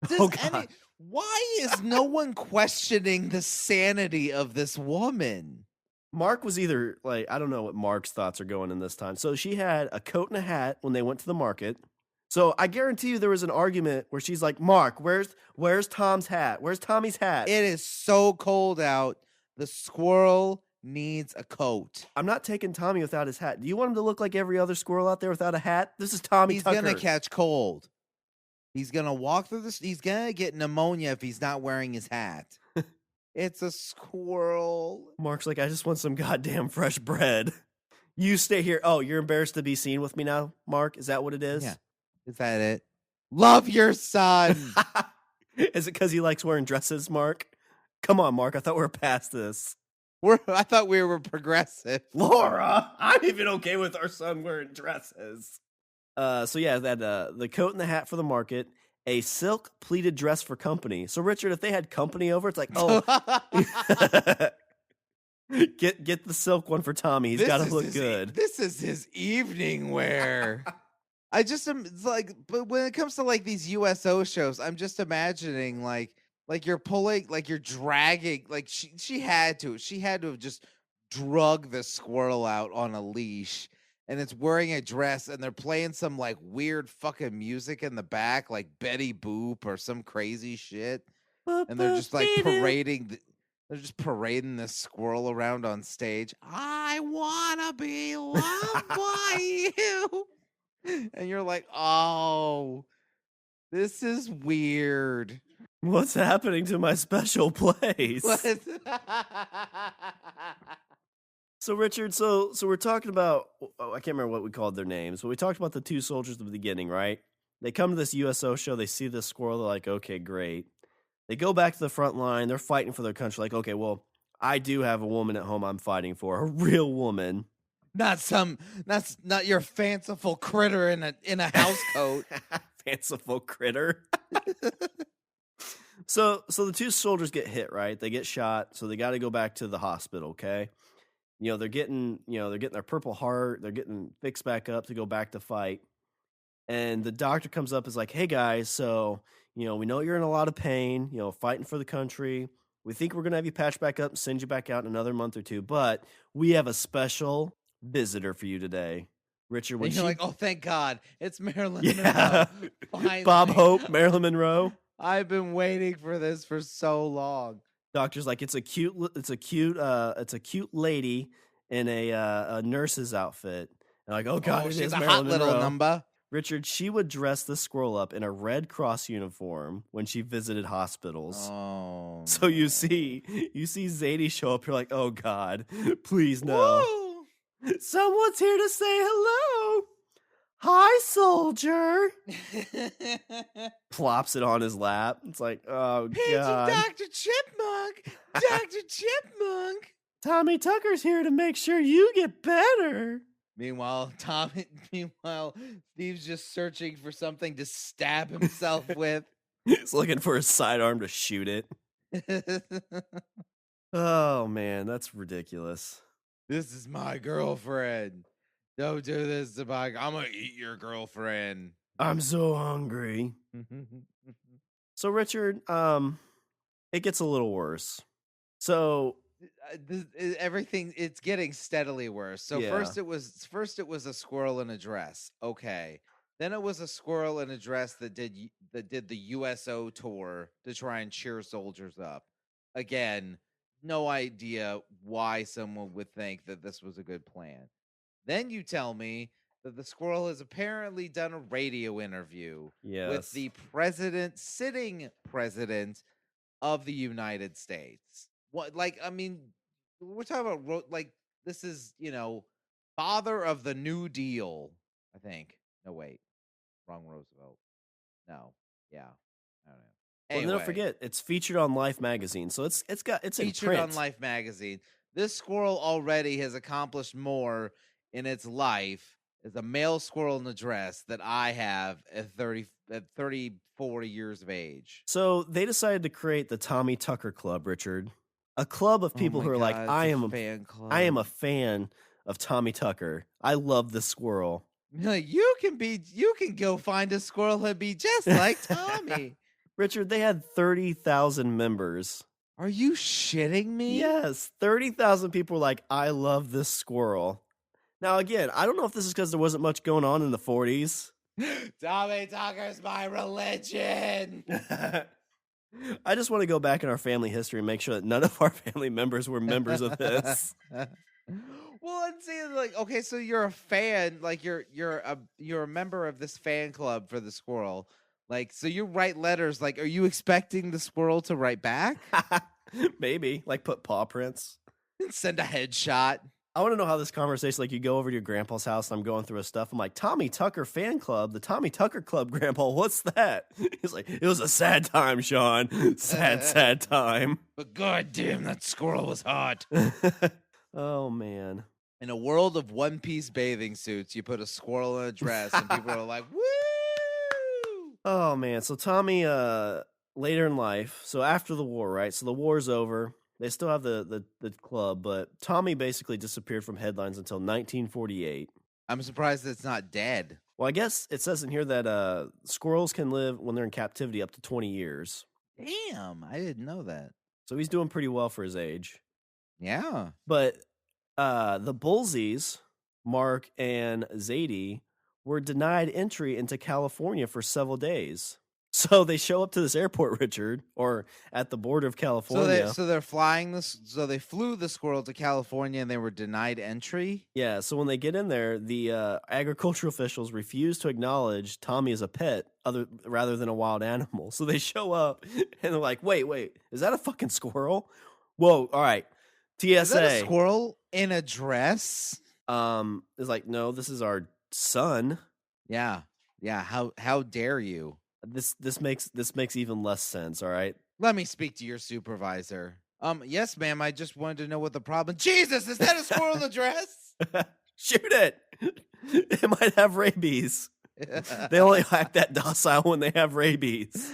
God. Why is no one questioning the sanity of this woman? Mark was either like, I don't know what Mark's thoughts are going in this time. So she had a coat and a hat when they went to the market. So I guarantee you there was an argument where she's like, Mark, where's Tom's hat? Where's Tommy's hat? It is so cold out. The squirrel needs a coat. I'm not taking Tommy without his hat. Do you want him to look like every other squirrel out there without a hat? This is Tommy Tucker. He's going to catch cold. He's going to walk through this. He's going to get pneumonia if he's not wearing his hat. It's a squirrel. Mark's like, I just want some goddamn fresh bread. You stay here. Oh, you're embarrassed to be seen with me now, Mark? Is that what it is? Yeah. Is that it? Love your son. Is it because he likes wearing dresses, Mark? Come on, Mark. I thought we were past this. I thought we were progressive. Laura, I'm even okay with our son wearing dresses. So yeah, that the coat and the hat for the market, a silk pleated dress for company. So Richard, if they had company over, it's like, oh, get the silk one for Tommy. He's got to look good. This is his evening wear. I just am like, but when it comes to like these USO shows, I'm just imagining like you're pulling, like you're dragging, like she had to have just drug the squirrel out on a leash, and it's wearing a dress, and they're playing some like weird fucking music in the back, like Betty Boop or some crazy shit, and they're just like parading. They're just parading this squirrel around on stage. I wanna be loved by you. And you're like, oh, this is weird. What's happening to my special place? So Richard, so we're talking about, I can't remember what we called their names, but we talked about the two soldiers at the beginning, right? They come to this USO show, they see this squirrel, they're like, okay, great. They go back to the front line, they're fighting for their country, like, okay, well, I do have a woman at home I'm fighting for, a real woman. That's not your fanciful critter in a house coat. Fanciful critter. So the two soldiers get hit, right? They get shot, so they got to go back to the hospital, okay? They're getting their Purple Heart, they're getting fixed back up to go back to fight. And the doctor comes up and is like, "Hey guys, so, we know you're in a lot of pain, fighting for the country. We think we're going to have you patched back up and send you back out in another month or two, but we have a special visitor for you today." Richard, when you're like, oh, thank God, it's Marilyn Monroe. Finally. Bob Hope, Marilyn Monroe. I've been waiting for this for so long. Doctor's like, it's a cute lady in a nurse's outfit. And like, oh God, she's a Marilyn hot Monroe. Little number. Richard, she would dress the squirrel up in a Red Cross uniform when she visited hospitals. Oh. So you see Zaidee show up. You're like, oh God, please no. Woo! Someone's here to say hello. Hi, soldier. Plops it on his lap. It's like, oh, Paging God. Dr. Chipmunk! Dr. Chipmunk! Tommy Tucker's here to make sure you get better. Meanwhile, Steve's just searching for something to stab himself with. He's looking for a sidearm to shoot it. Oh, man, that's ridiculous. This is my girlfriend. Don't do this to my... I'm gonna eat your girlfriend. I'm so hungry. So, Richard, it gets a little worse. So... everything, it's getting steadily worse. So Yeah. first it was a squirrel in a dress. Okay. Then it was a squirrel in a dress that did the USO tour to try and cheer soldiers up. Again, no idea why someone would think that this was a good plan. Then you tell me that the squirrel has apparently done a radio interview with the sitting president of the United States. What, like, I mean, we're talking about, like, this is, father of the New Deal, I think. No, wait. Wrong Roosevelt. No. Yeah. I don't know. Well, Anyway, don't forget, it's featured on Life magazine, so it's featured in print. on Life magazine. This squirrel already has accomplished more in its life as a male squirrel in a dress that I have at 34 years of age. So they decided to create the Tommy Tucker Club, Richard, a club of people who are like, I am a fan of Tommy Tucker. I love this squirrel. You can go find a squirrel and be just like Tommy. Richard, they had 30,000 members. Are you shitting me? Yes, 30,000 people were like, I love this squirrel. Now, again, I don't know if this is because there wasn't much going on in the 40s. Tommy Tucker's my religion. I just want to go back in our family history and make sure that none of our family members were members of this. Well, and see, like, okay, so you're a fan, like you're a member of this fan club for the squirrel. Like, so you write letters, like, are you expecting the squirrel to write back? Maybe, like put paw prints. Send a headshot. I want to know how this conversation, like you go over to your grandpa's house and I'm going through his stuff. I'm like, Tommy Tucker fan club, the Tommy Tucker Club, Grandpa, what's that? He's like, it was a sad time, Sean. Sad time. But goddamn, that squirrel was hot. Oh, man. In a world of one-piece bathing suits, you put a squirrel in a dress and people are like, woo! Oh, man. So Tommy, later in life, so after the war, right? So the war's over. They still have the club, but Tommy basically disappeared from headlines until 1948. I'm surprised it's not dead. Well, I guess it says in here that squirrels can live when they're in captivity up to 20 years. Damn, I didn't know that. So he's doing pretty well for his age. Yeah. But the Bullsies, Mark and Zaidee, were denied entry into California for several days. So they show up to this airport, Richard, or at the border of California. So they're flying this. So they flew the squirrel to California, and they were denied entry. Yeah. So when they get in there, the agricultural officials refuse to acknowledge Tommy as a pet, rather than a wild animal. So they show up, and they're like, "Wait, is that a fucking squirrel? Whoa, all right, TSA." Is that a squirrel in a dress? It's like, no, this is our son. Yeah. How dare you? This makes even less sense, all right? Let me speak to your supervisor. Yes, ma'am, I just wanted to know what the problem... Jesus, is that a squirrel in a dress? Shoot it! It might have rabies. They only act that docile when they have rabies.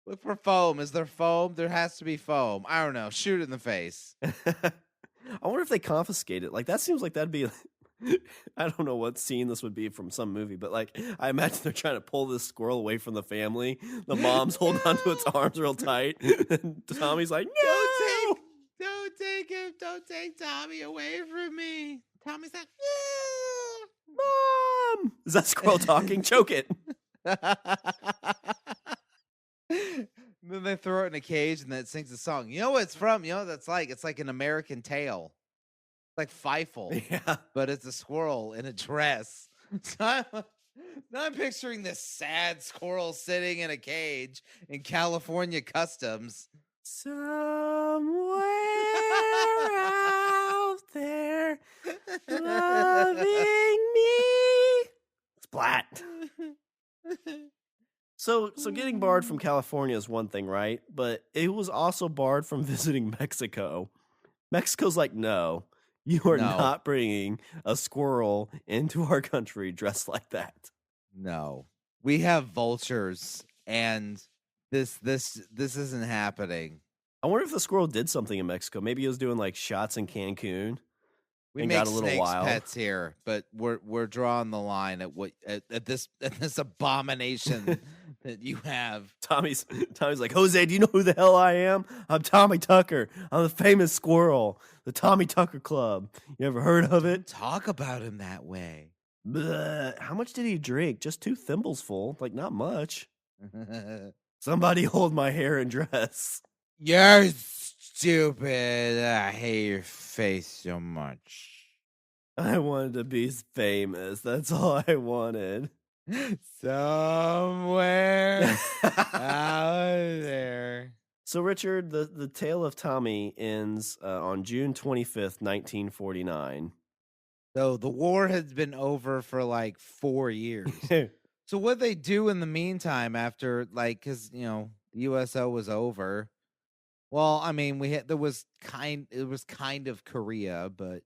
Look for foam. Is there foam? There has to be foam. I don't know. Shoot it in the face. I wonder if they confiscate it. Like, that seems like that'd be... I don't know what scene this would be from some movie, but like I imagine they're trying to pull this squirrel away from the family. The mom's holding onto its arms real tight, and Tommy's like, "No, don't take him, don't take Tommy away from me." Tommy's like, "Mom, is that squirrel talking? Choke it." Then they throw it in a cage, and then it sings a song. You know what it's from? You know what that's like? It's like an American Tale. Like Feifel, yeah, but it's a squirrel in a dress. So I'm picturing this sad squirrel sitting in a cage in California customs. Somewhere out there, loving me. So getting barred from California is one thing, right? But it was also barred from visiting Mexico. Mexico's like, no, you are No, not bringing a squirrel into our country dressed like that. no. We have vultures, and this isn't happening. I wonder if the squirrel did something in Mexico. Maybe he was doing like shots in Cancun We and make got a little snakes wild. pets here, but we're drawing the line at this abomination that you have. Tommy's like, Jose, do you know who the hell I am? I'm Tommy Tucker. I'm the famous squirrel, the Tommy Tucker Club. You ever heard of it? Talk about him that way. Bleh. How much did he drink? Just 2 thimbles full. Like, not much. Somebody hold my hair and dress. You're stupid. I hate your face so much. I wanted to be famous. That's all I wanted. Somewhere out there. So, Richard, the tale of Tommy ends on June 25th, 1949. So the war has been over for like 4 years. So what they do in the meantime after, like, because the USO was over. Well, I mean, it was kind of Korea, but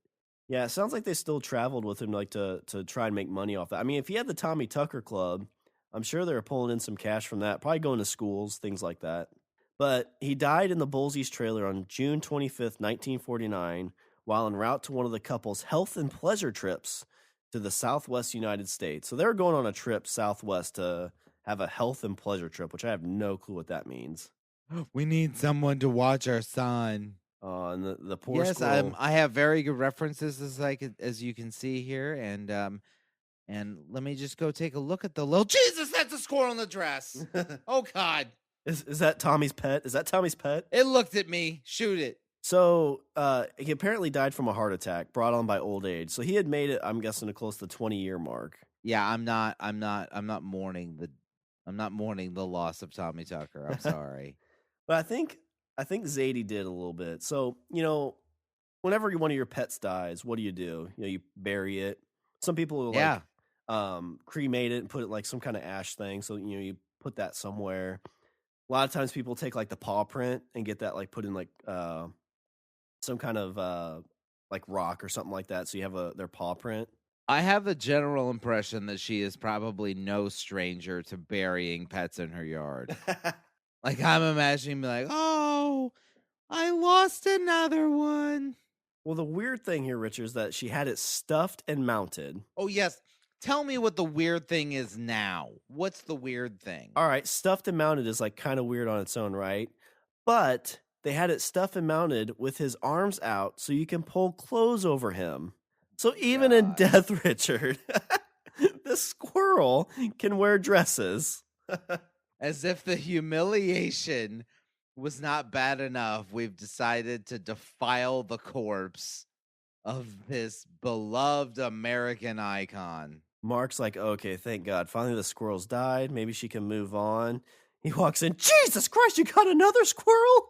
Yeah, it sounds like they still traveled with him, like to try and make money off that. I mean, if he had the Tommy Tucker Club, I'm sure they were pulling in some cash from that, probably going to schools, things like that. But he died in the Bullis trailer on June 25th, 1949, while en route to one of the couple's health and pleasure trips to the Southwest United States. So they were going on a trip southwest to have a health and pleasure trip, which I have no clue what that means. we need someone to watch our son. And the poor Yes, squirrel. I have very good references as you can see here, and let me just go take a look at the little Jesus. That's a squirrel in the dress. Oh God, Is that Tommy's pet? Is that Tommy's pet? it looked at me. Shoot it. So he apparently died from a heart attack brought on by old age. So he had made it, I'm guessing, to close to the 20-year mark. Yeah, I'm not mourning the loss of Tommy Tucker. I'm sorry. But I think Zaidee did a little bit. So, whenever one of your pets dies, what do? You bury it. Some people will Yeah. cremate it and put it like some kind of ash thing. So, you put that somewhere. A lot of times people take like the paw print and get that like put in like some kind of like rock or something like that. So you have their paw print. I have the general impression that she is probably no stranger to burying pets in her yard. Like, I'm imagining me like, oh, I lost another one. Well, the weird thing here, Richard, is that she had it stuffed and mounted. Oh, yes. Tell me what the weird thing is now. What's the weird thing? All right, stuffed and mounted is like kind of weird on its own, right? But they had it stuffed and mounted with his arms out so you can pull clothes over him. So even in death, Richard, the squirrel can wear dresses. As if the humiliation was not bad enough, we've decided to defile the corpse of this beloved American icon. Mark's like, okay, thank God. Finally, the squirrel's died. Maybe she can move on. He walks in. Jesus Christ, you got another squirrel?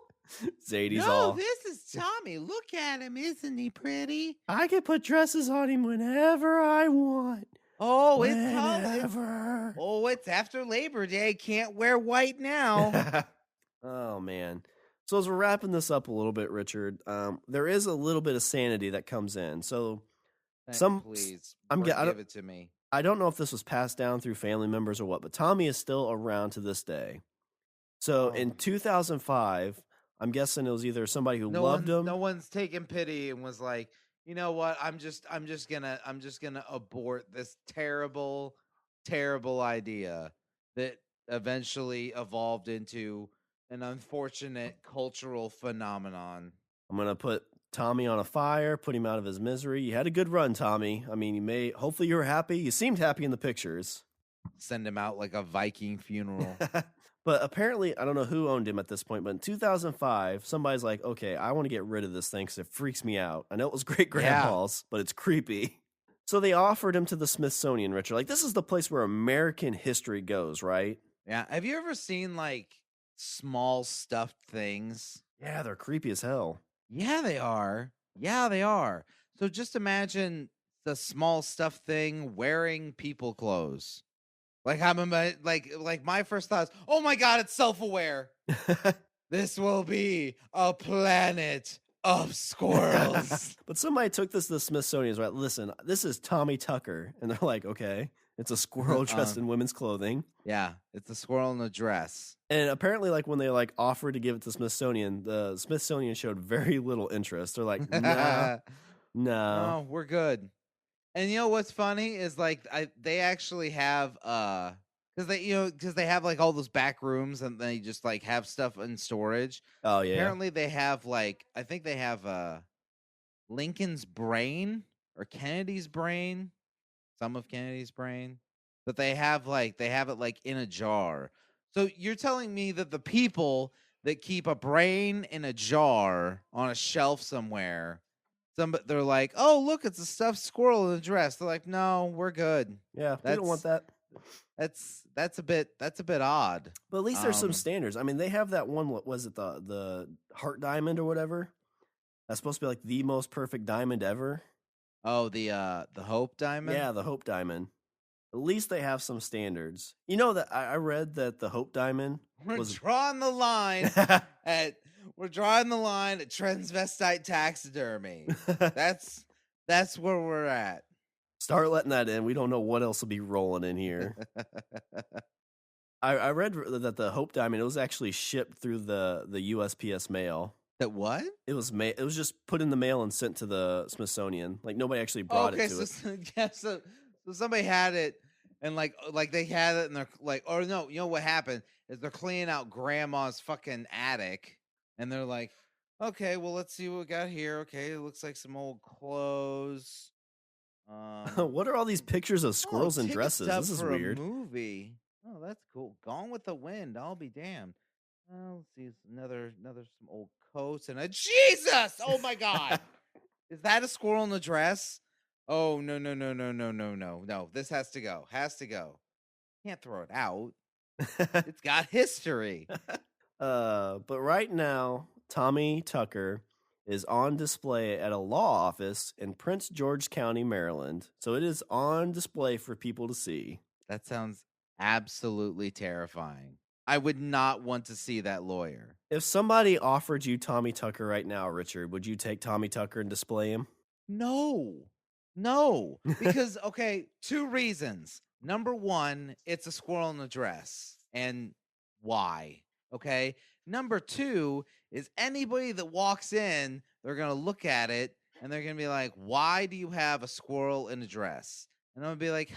Zaidee's all. This is Tommy. Look at him. Isn't he pretty? I can put dresses on him whenever I want. Oh, Whenever. it's after Labor Day. Can't wear white now. Oh, man. So as we're wrapping this up a little bit, Richard, there is a little bit of sanity that comes in. So Please, give it to me. I don't know if this was passed down through family members or what, but Tommy is still around to this day. So in 2005, I'm guessing it was either somebody who loved him. No one's taken pity and was like, you know what? I'm just gonna abort this terrible, terrible idea that eventually evolved into an unfortunate cultural phenomenon. I'm gonna put Tommy on a fire, put him out of his misery. You had a good run, Tommy. I mean, hopefully you were happy. You seemed happy in the pictures. Send him out like a Viking funeral. But apparently, I don't know who owned him at this point, but in 2005, somebody's like, okay, I want to get rid of this thing because it freaks me out. I know it was great grandpa's, but it's creepy. So they offered him to the Smithsonian, Richard. Like, this is the place where American history goes, right? Yeah. Have you ever seen like small stuffed things? Yeah, they're creepy as hell. Yeah, they are. So just imagine the small stuffed thing wearing people clothes. Like like my first thoughts, oh my God, it's self-aware. This will be a planet of squirrels. But somebody took this to the Smithsonian's, right? Listen, this is Tommy Tucker. And they're like, okay, it's a squirrel dressed in women's clothing. Yeah, it's a squirrel in a dress. And apparently, like, when they like offered to give it to Smithsonian, the Smithsonian showed very little interest. They're like, nah, no. No, we're good. And you know what's funny is like they actually have because they have like all those back rooms and they just like have stuff in storage. Oh, yeah. Apparently they have like I think they have Lincoln's brain or Kennedy's brain, some of Kennedy's brain, but they have it like in a jar. So you're telling me that the people that keep a brain in a jar on a shelf somewhere, they're like, oh look, it's a stuffed squirrel in a dress. They're like, no, we're good. Yeah, we don't want that. That's a bit odd. But at least there's some standards. I mean, they have that one. What was it? The heart diamond or whatever. That's supposed to be like the most perfect diamond ever. Oh, the Hope diamond. Yeah, the Hope diamond. At least they have some standards. You know that I read that the Hope diamond was drawing the line we're drawing the line at transvestite taxidermy. That's where we're at. Start letting that in. We don't know what else will be rolling in here. I read that the Hope diamond, it was actually shipped through the USPS mail. That what? It was just put in the mail and sent to the Smithsonian. Like nobody actually brought it to it. Yeah, so somebody had it and like they had it and they're like, or no, you know what happened is they're cleaning out grandma's fucking attic and they're like, okay, well let's see what we got here. Okay, it looks like some old clothes. What are all these pictures of squirrels in dresses? This is weird. A movie. Oh, that's cool. Gone with the Wind. I'll be damned. Let's see, another some old coats and a Jesus. Oh my God, is that a squirrel in a dress? Oh no! This has to go. Can't throw it out. It's got history. But right now, Tommy Tucker is on display at a law office in Prince George County, Maryland. So it is on display for people to see. That sounds absolutely terrifying. I would not want to see that lawyer. If somebody offered you Tommy Tucker right now, Richard, would you take Tommy Tucker and display him? No, because, okay, 2 reasons. Number 1, it's a squirrel in a dress. And why? Okay. Number 2 is anybody that walks in, they're going to look at it and they're going to be like, why do you have a squirrel in a dress? And I'm going to be like,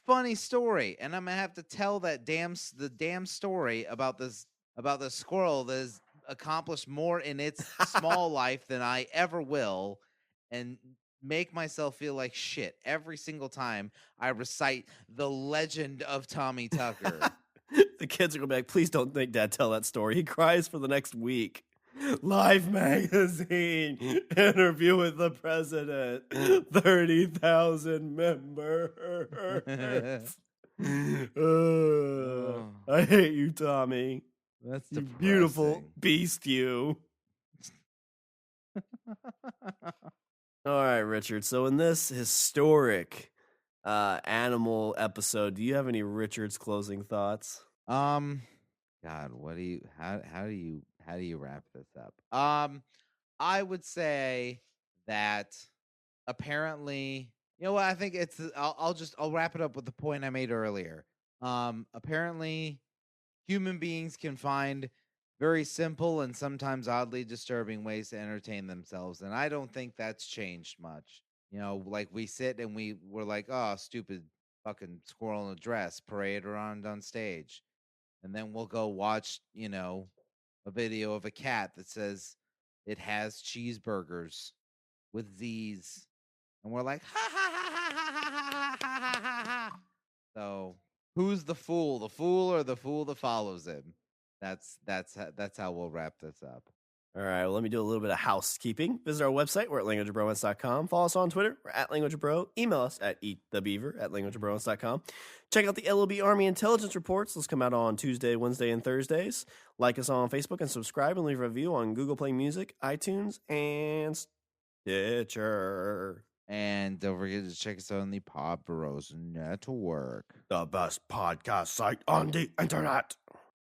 funny story. And I'm going to have to tell the damn story about this squirrel that has accomplished more in its small life than I ever will, and make myself feel like shit every single time I recite the legend of Tommy Tucker. The kids are going to be like, please don't make Dad tell that story. He cries for the next week. Life magazine, interview with the president, 30,000 members. I hate you, Tommy. That's you beautiful beast, you. All right, Richard. So in this historic animal episode, do you have any Richard's closing thoughts? God, how do you wrap this up? I would say that apparently, you know what, I think it's I'll wrap it up with the point I made earlier. Apparently human beings can find very simple and sometimes oddly disturbing ways to entertain themselves, and I don't think that's changed much. You know, like we sit and we're like, oh, stupid fucking squirrel in a dress, parade around on stage. And then we'll go watch, a video of a cat that says it has cheeseburgers with Z's. And we're like, ha ha ha ha ha ha ha ha ha ha ha. So who's the fool? The fool or the fool that follows him? That's how we'll wrap this up. All right, well, let me do a little bit of housekeeping. Visit our website. We're at languageofbromance.com. Follow us on Twitter. We're at languageofbro. Email us at eatthebeaver@languageofbromance.com. Check out the LOB Army Intelligence Reports. Those come out on Tuesday, Wednesday, and Thursdays. Like us on Facebook and subscribe and leave a review on Google Play Music, iTunes, and Stitcher. And don't forget to check us out on the Podbros Network The best podcast site on the internet.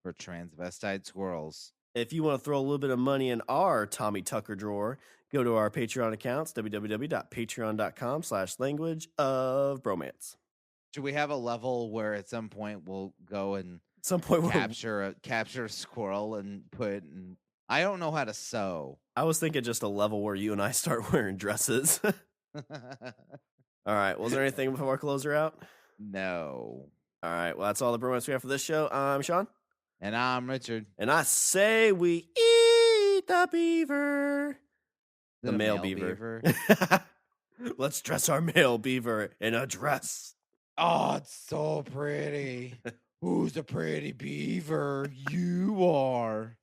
for transvestite squirrels. If you want to throw a little bit of money in our Tommy Tucker drawer, go to our Patreon accounts, www.patreon.com/languageofbromance. Should we have a level where at some point we'll go and At some point, capture a squirrel and put it in? I don't know how to sew. I was thinking just a level where you and I start wearing dresses. All right. Was there anything before our closer out? No. All right. Well, that's all the bromance we have for this show. I'm Sean. And I'm Richard. And I say we eat the beaver. The male beaver. Let's dress our male beaver in a dress. Oh, it's so pretty. Who's a pretty beaver? You are.